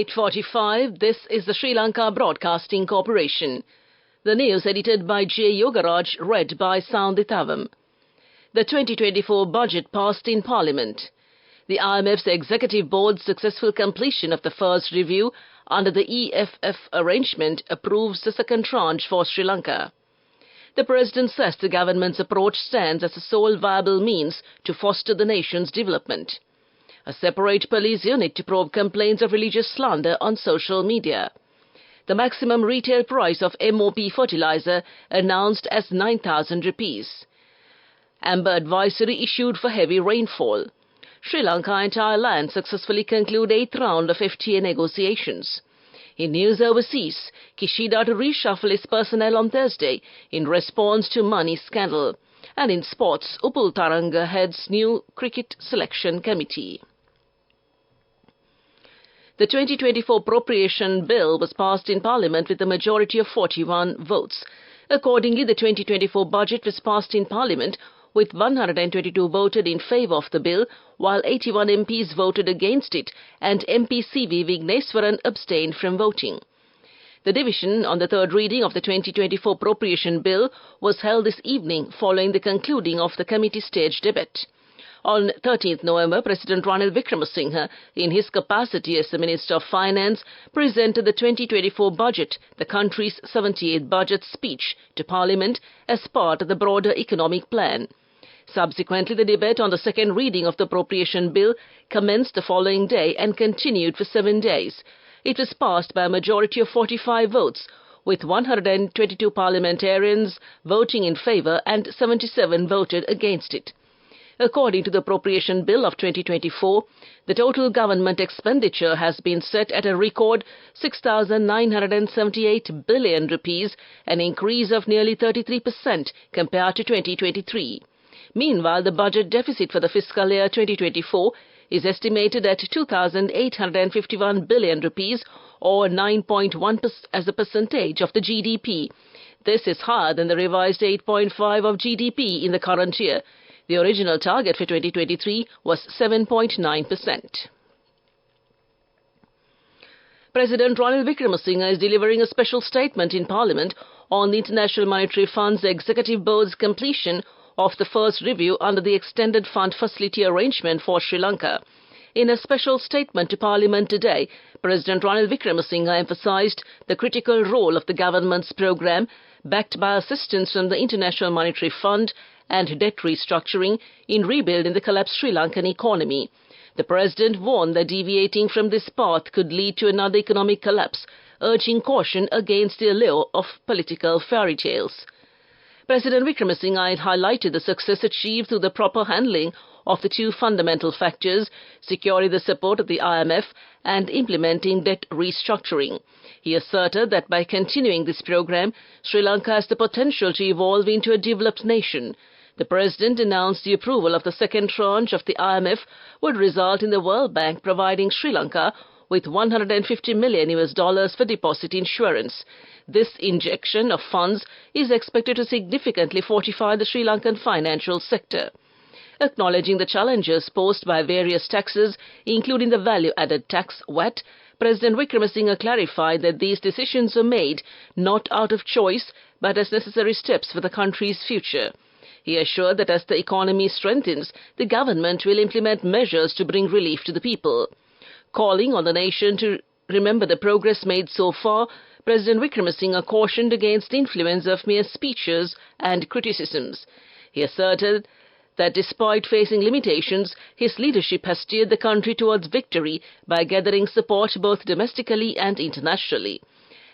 8:45, this is the Sri Lanka Broadcasting Corporation. The news edited by J. Yogaraj, read by Soundithavam. The 2024 budget passed in Parliament. The IMF's Executive Board's successful completion of the first review under the EFF arrangement approves the second tranche for Sri Lanka. The President says the government's approach stands as the sole viable means to foster the nation's development. A separate police unit to probe complaints of religious slander on social media. The maximum retail price of MOP fertilizer announced as 9,000 rupees. Amber advisory issued for heavy rainfall. Sri Lanka and Thailand successfully conclude 8th round of FTA negotiations. In news overseas, Kishida to reshuffle his personnel on Thursday in response to money scandal. And in sports, Upul Taranga heads new cricket selection committee. The 2024 appropriation bill was passed in Parliament with a majority of 41 votes. Accordingly, the 2024 budget was passed in Parliament with 122 voted in favour of the bill, while 81 MPs voted against it and MP C.V. Vigneswaran abstained from voting. The division on the third reading of the 2024 appropriation bill was held this evening following the concluding of the committee stage debate. On 13th November, President Ranil Wickremesinghe, in his capacity as the Minister of Finance, presented the 2024 budget, the country's 78th budget speech, to Parliament as part of the broader economic plan. Subsequently, the debate on the second reading of the appropriation bill commenced the following day and continued for 7 days. It was passed by a majority of 45 votes, with 122 parliamentarians voting in favour and 77 voted against it. According to the appropriation bill of 2024, the total government expenditure has been set at a record 6,978 billion rupees, an increase of nearly 33% compared to 2023. Meanwhile, the budget deficit for the fiscal year 2024 is estimated at 2,851 billion rupees, or 9.1% as a percentage of the GDP. This is higher than the revised 8.5% of GDP in the current year. The original target for 2023 was 7.9%. President Ranil Wickremesinghe is delivering a special statement in Parliament on the International Monetary Fund's Executive Board's completion of the first review under the Extended Fund Facility Arrangement for Sri Lanka. In a special statement to Parliament today, President Ranil Wickremesinghe emphasised the critical role of the government's programme, backed by assistance from the International Monetary Fund and debt restructuring, in rebuilding the collapsed Sri Lankan economy. The President warned that deviating from this path could lead to another economic collapse, urging caution against the allure of political fairy tales. President Wickremesinghe highlighted the success achieved through the proper handling of the two fundamental factors, securing the support of the IMF and implementing debt restructuring. He asserted that by continuing this program, Sri Lanka has the potential to evolve into a developed nation. The President announced the approval of the second tranche of the IMF would result in the World Bank providing Sri Lanka with $150 million for deposit insurance. This injection of funds is expected to significantly fortify the Sri Lankan financial sector. Acknowledging the challenges posed by various taxes, including the value-added tax, VAT, President Wickremesinghe clarified that these decisions were made not out of choice, but as necessary steps for the country's future. He assured that as the economy strengthens, the government will implement measures to bring relief to the people. Calling on the nation to remember the progress made so far, President Wickremesinghe cautioned against the influence of mere speeches and criticisms. He asserted that despite facing limitations, his leadership has steered the country towards victory by gathering support both domestically and internationally.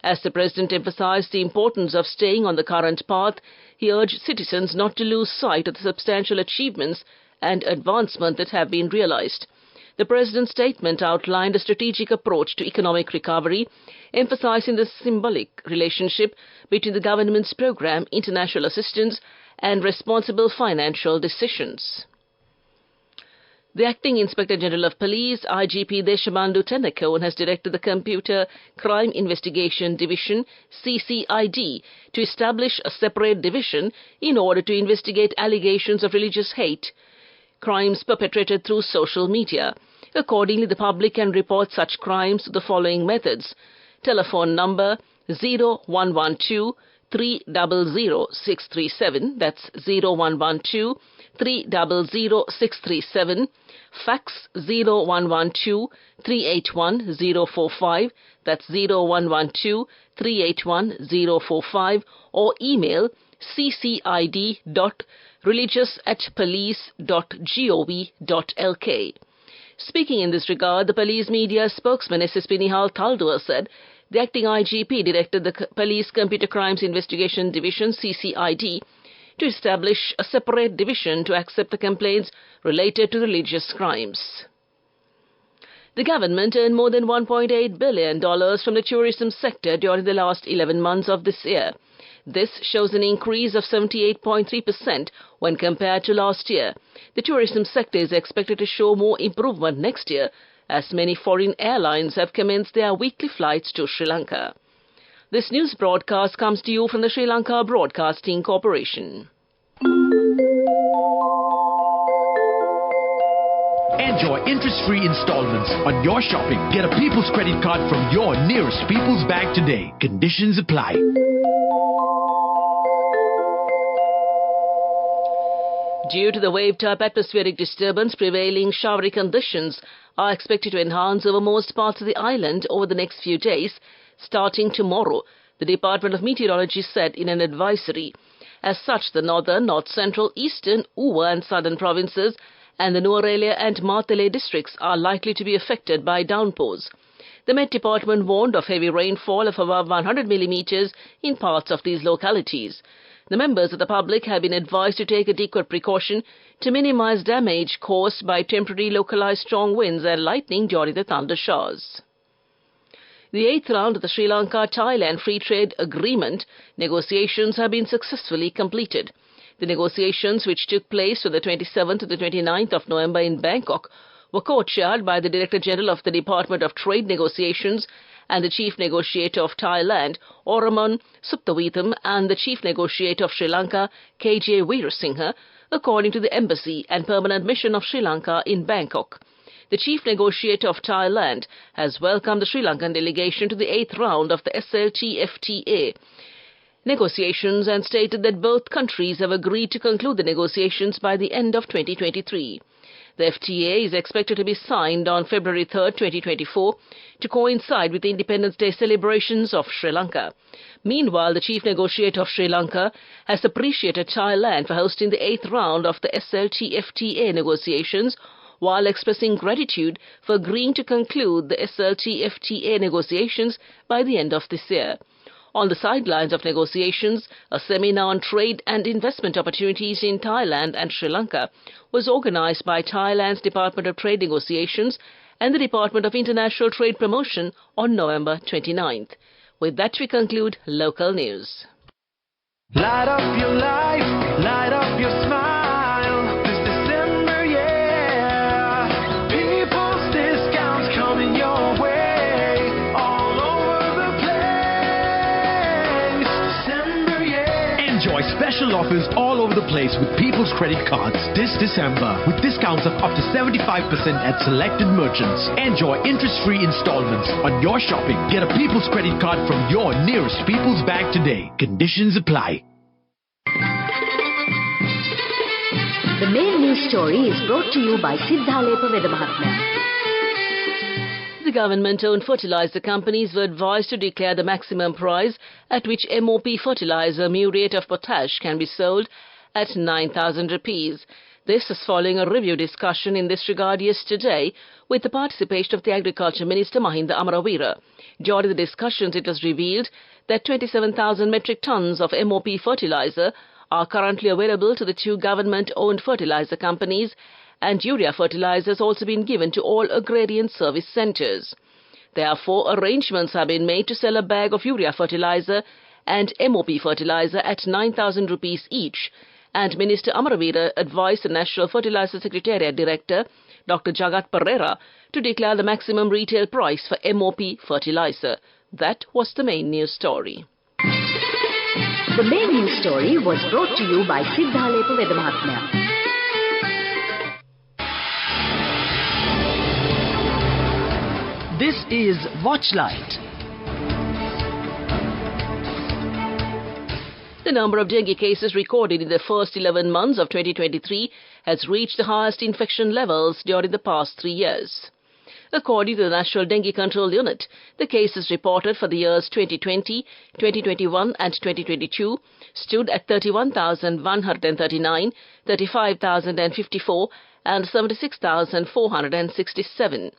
As the President emphasized the importance of staying on the current path, he urged citizens not to lose sight of the substantial achievements and advancement that have been realized. The President's statement outlined a strategic approach to economic recovery, emphasizing the symbolic relationship between the government's program, international assistance, and responsible financial decisions. The Acting Inspector General of Police, IGP Deshabandhu Tennakone, has directed the Computer Crime Investigation Division, CCID, to establish a separate division in order to investigate allegations of religious hate crimes perpetrated through social media. Accordingly, the public can report such crimes to the following methods. Telephone number 0112 300 637, that's 0112 300 637, fax 0112 381 045, that's 0112 381 045, or email ccid.religious@police.gov.lk. Speaking in this regard, the police media spokesman SSP Sinhala said the acting IGP directed the Police Computer Crimes Investigation Division (CCID) to establish a separate division to accept the complaints related to religious crimes. The government earned more than $1.8 billion from the tourism sector during the last 11 months of this year. This shows an increase of 78.3% when compared to last year. The tourism sector is expected to show more improvement next year, as many foreign airlines have commenced their weekly flights to Sri Lanka. This news broadcast comes to you from the Sri Lanka Broadcasting Corporation. Enjoy interest-free installments on your shopping. Get a People's Credit Card from your nearest People's Bank today. Conditions apply. Due to the wave-type atmospheric disturbance, prevailing showery conditions are expected to enhance over most parts of the island over the next few days, starting tomorrow, the Department of Meteorology said in an advisory. As such, the northern, north-central, eastern, Uva and southern provinces and the Nuwara and Matale districts are likely to be affected by downpours. The Met Department warned of heavy rainfall of above 100 millimeters in parts of these localities. The members of the public have been advised to take adequate precaution to minimize damage caused by temporary localized strong winds and lightning during the thunder showers. The 8th round of the Sri Lanka-Thailand Free Trade Agreement negotiations have been successfully completed. The negotiations, which took place from the 27th to the 29th of November in Bangkok, were co-chaired by the Director General of the Department of Trade Negotiations and the Chief Negotiator of Thailand, Oraman Suptawitham, and the Chief Negotiator of Sri Lanka, KJ Veerasinghe, according to the Embassy and Permanent Mission of Sri Lanka in Bangkok. The Chief Negotiator of Thailand has welcomed the Sri Lankan delegation to the 8th round of the SLTFTA negotiations and stated that both countries have agreed to conclude the negotiations by the end of 2023. The FTA is expected to be signed on February 3, 2024, to coincide with the Independence Day celebrations of Sri Lanka. Meanwhile, the Chief Negotiator of Sri Lanka has appreciated Thailand for hosting the 8th round of the SLTFTA negotiations, while expressing gratitude for agreeing to conclude the SLTFTA negotiations by the end of this year. On the sidelines of negotiations, a seminar on trade and investment opportunities in Thailand and Sri Lanka was organized by Thailand's Department of Trade Negotiations and the Department of International Trade Promotion on November 29th. With that, we conclude local news. Light up your life, light up your smile. This December, yeah. People's discounts coming your way. All over the place. December, yeah. Enjoy special offers all over the place with People's Credit Cards this December, with discounts of up to 75% at selected merchants. Enjoy interest-free installments on your shopping. Get a People's Credit Card from your nearest People's Bank today. Conditions apply. The main news story is brought to you by Sinhala Mahatma. The government-owned fertilizer companies were advised to declare the maximum price at which MOP fertilizer muriate of potash can be sold at 9,000 rupees. This is following a review discussion in this regard yesterday with the participation of the Agriculture Minister Mahinda Amaraweera. During the discussions, it was revealed that 27,000 metric tons of MOP fertilizer are currently available to the two government-owned fertilizer companies, and urea fertilizer has also been given to all agrarian service centres. Therefore, arrangements have been made to sell a bag of urea fertilizer and MOP fertilizer at 9,000 rupees each, and Minister Amaraweera advised the National Fertilizer Secretariat Director, Dr. Jagat Pereira, to declare the maximum retail price for MOP fertilizer. That was the main news story. The main news story was brought to you by Sinhala Mahatma. This is Watchlight. The number of dengue cases recorded in the first 11 months of 2023 has reached the highest infection levels during the past 3 years. According to the National Dengue Control Unit, the cases reported for the years 2020, 2021 and 2022 stood at 31,139, 35,054 and 76,467.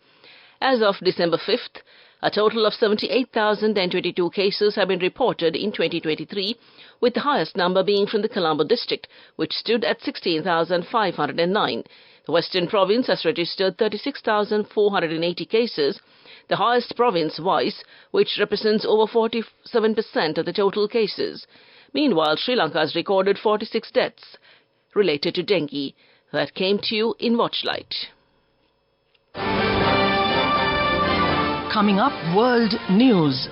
As of December 5th, a total of 78,022 cases have been reported in 2023, with the highest number being from the Colombo district, which stood at 16,509. The Western Province has registered 36,480 cases, the highest province-wise, which represents over 47% of the total cases. Meanwhile, Sri Lanka has recorded 46 deaths related to dengue. That came to you in Watchlight. Coming up, World News.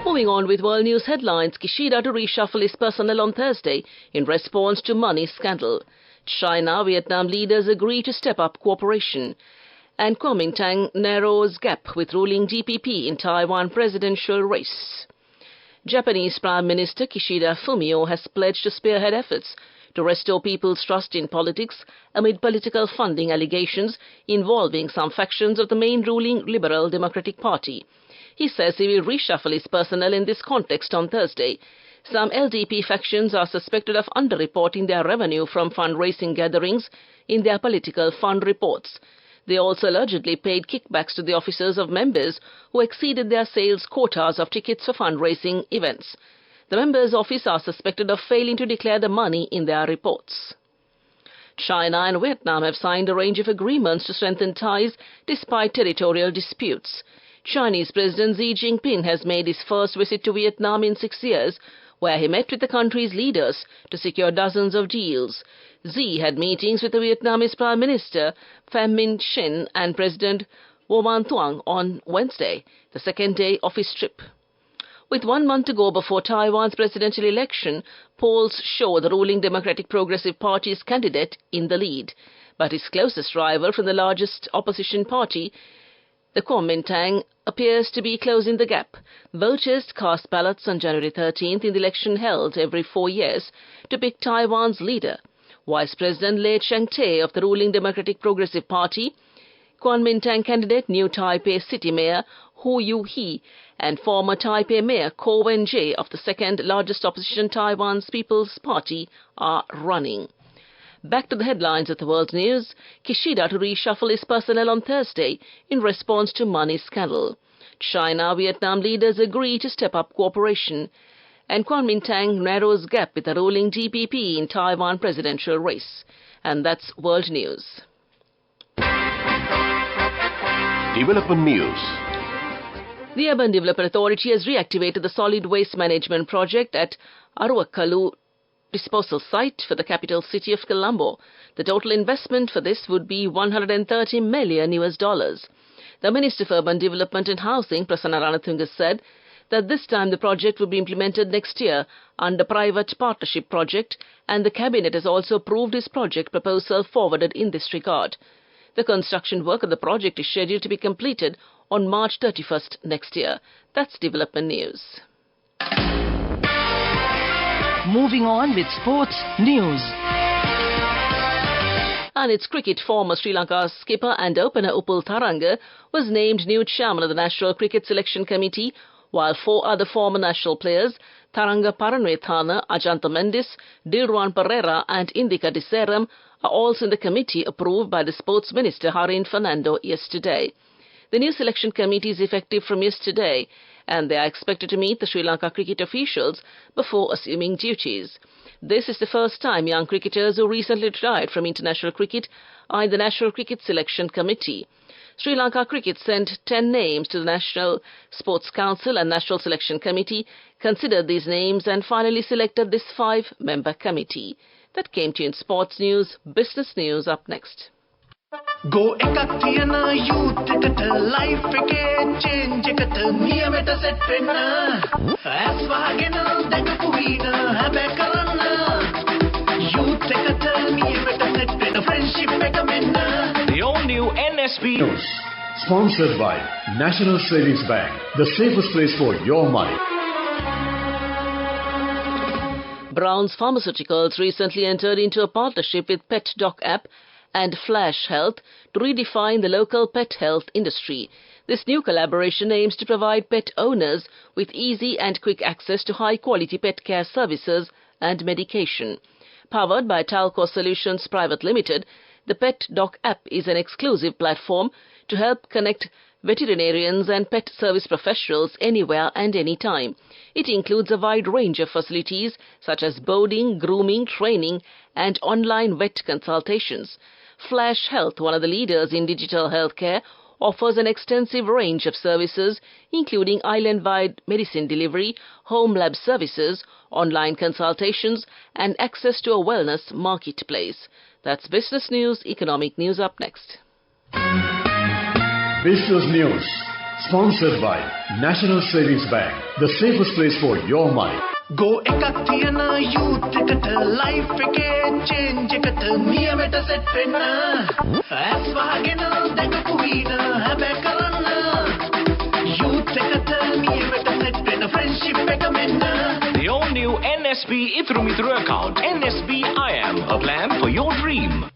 Moving on with world news headlines, Kishida to reshuffle his personnel on Thursday in response to money scandal. China-Vietnam leaders agree to step up cooperation. And Kuomintang narrows gap with ruling DPP in Taiwan presidential race. Japanese Prime Minister Kishida Fumio has pledged to spearhead efforts to restore people's trust in politics amid political funding allegations involving some factions of the main ruling Liberal Democratic Party. He says he will reshuffle his personnel in this context on Thursday. Some LDP factions are suspected of underreporting their revenue from fundraising gatherings in their political fund reports. They also allegedly paid kickbacks to the officers of members who exceeded their sales quotas of tickets for fundraising events. The members' office are suspected of failing to declare the money in their reports. China and Vietnam have signed a range of agreements to strengthen ties despite territorial disputes. Chinese President Xi Jinping has made his first visit to Vietnam in 6 years, where he met with the country's leaders to secure dozens of deals. Xi had meetings with the Vietnamese Prime Minister Pham Minh Chinh and President Vo Van Thuong on Wednesday, the second day of his trip. With 1 month to go before Taiwan's presidential election, polls show the ruling Democratic Progressive Party's candidate in the lead. But his closest rival from the largest opposition party, the Kuomintang, appears to be closing the gap. Voters cast ballots on January 13th in the election held every 4 years to pick Taiwan's leader. Vice President Lei Chang-te of the ruling Democratic Progressive Party, Kuomintang candidate New Taipei City Mayor Hu Yu-hee, and former Taipei Mayor Ko Wen-je of the second largest opposition Taiwan's People's Party are running. Back to the headlines of the world news. Kishida to reshuffle his personnel on Thursday in response to money scandal. China-Vietnam leaders agree to step up cooperation. And Kuomintang narrows gap with the ruling DPP in Taiwan presidential race. And that's world news. Development news. The Urban Development Authority has reactivated the solid waste management project at Aruwakalu disposal site for the capital city of Colombo. The total investment for this would be $130 million. The Minister for Urban Development and Housing, Prasanna Ranatunga, said that this time the project will be implemented next year under private partnership project, and the Cabinet has also approved his project proposal forwarded in this regard. The construction work of the project is scheduled to be completed on March 31st next year. That's development news. Moving on with sports news. And its cricket, former Sri Lanka skipper and opener Upul Tharanga was named new chairman of the National Cricket Selection Committee, while 4 other former national players, Tharanga Paranwethana, Ajanta Mendis, Dilruwan Pereira and Indika Deseram, are also in the committee approved by the Sports Minister Harin Fernando yesterday. The new selection committee is effective from yesterday, and they are expected to meet the Sri Lanka cricket officials before assuming duties. This is the first time young cricketers who recently retired from international cricket are in the National Cricket Selection Committee. Sri Lanka Cricket sent 10 names to the National Sports Council and National Selection Committee, considered these names and finally selected this 5-member committee. That came to you in sports news. Business news up next. Go ekakthiyana youth eකට life එකේ change එකට නියමෙට set වෙන්න as වහගෙන දැකපු වීන හැබැයි කරන්න youth එකට නියමෙට set The all-new NSB News. Sponsored by National Savings Bank, the safest place for your money. Brown's Pharmaceuticals recently entered into a partnership with Pet Doc App and Flash Health to redefine the local pet health industry. This new collaboration aims to provide pet owners with easy and quick access to high-quality pet care services and medication. Powered by Talco Solutions Private Limited, the Pet Doc App is an exclusive platform to help connect veterinarians and pet service professionals anywhere and anytime. It includes a wide range of facilities such as boarding, grooming, training and online vet consultations. Flash Health, one of the leaders in digital healthcare, offers an extensive range of services including island-wide medicine delivery, home lab services, online consultations and access to a wellness marketplace. That's business news. Economic news up next. Business News. Sponsored by National Savings Bank, the safest place for your money. Go ekak thiyana youth eකට life එකේ change එකට නියමෙට set වෙන්න ඇස් වහගෙන දැකපු වීන හැබැයි කරන්න youth එකට නියමෙට set වෙන්න friendship එක මෙන්න. The all-new NSB Ithru Mithru account. NSB IM, a plan for your dream.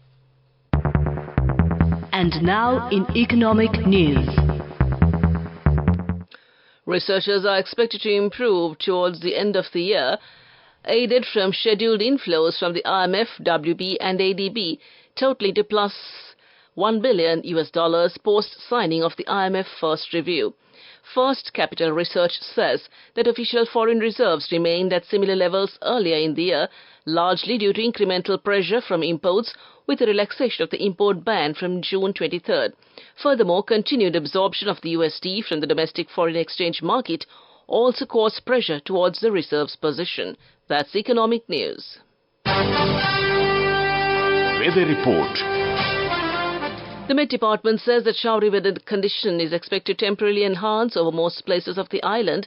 And now in economic news. Researchers are expected to improve towards the end of the year, aided from scheduled inflows from the IMF, WB and ADB, totaling to plus $1 billion post-signing of the IMF first review. First Capital Research says that official foreign reserves remained at similar levels earlier in the year, largely due to incremental pressure from imports with the relaxation of the import ban from June 23rd. Furthermore, continued absorption of the USD from the domestic foreign exchange market also caused pressure towards the reserves position. That's economic news. Weather report. The Met Department says that showery weather condition is expected to temporarily enhance over most places of the island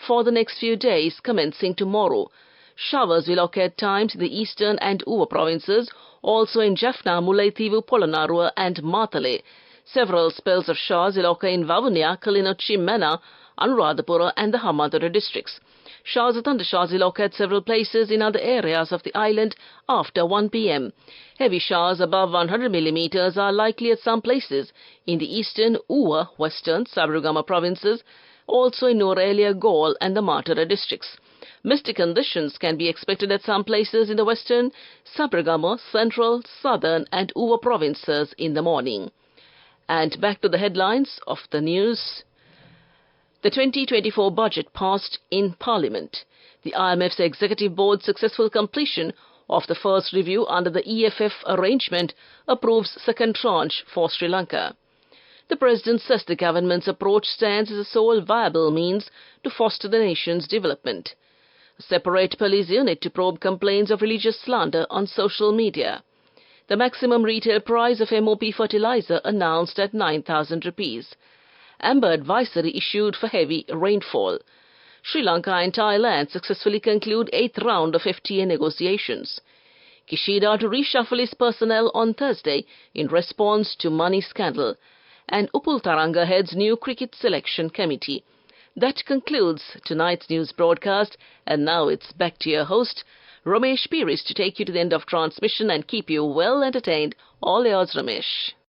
for the next few days, commencing tomorrow. Showers will occur at times in the eastern and Uva provinces, also in Jaffna, Mullaitivu, Polonnaruwa and Matale. Several spells of showers will occur in Vavuniya, Kilinochchi, Mena, Anuradhapura and the Hambantota districts. Showers or thundershowers will occur at several places in other areas of the island after 1 p.m. Heavy showers above 100 millimeters are likely at some places in the eastern, Uva, western, Sabaragama provinces, also in Norelia, Gaul and the Matara districts. Misty conditions can be expected at some places in the western, Sabaragama, central, southern and Uva provinces in the morning. And back to the headlines of the news. The 2024 budget passed in Parliament. The IMF's Executive Board's successful completion of the first review under the EFF arrangement approves second tranche for Sri Lanka. The President says the government's approach stands as the sole viable means to foster the nation's development. A separate police unit to probe complaints of religious slander on social media. The maximum retail price of MOP fertilizer announced at 9,000 rupees. Amber advisory issued for heavy rainfall. Sri Lanka and Thailand successfully conclude 8th round of FTA negotiations. Kishida to reshuffle his personnel on Thursday in response to money scandal. And Upul Taranga heads new cricket selection committee. That concludes tonight's news broadcast, and now it's back to your host, Ramesh Piris, to take you to the end of transmission and keep you well entertained. All yours, Ramesh.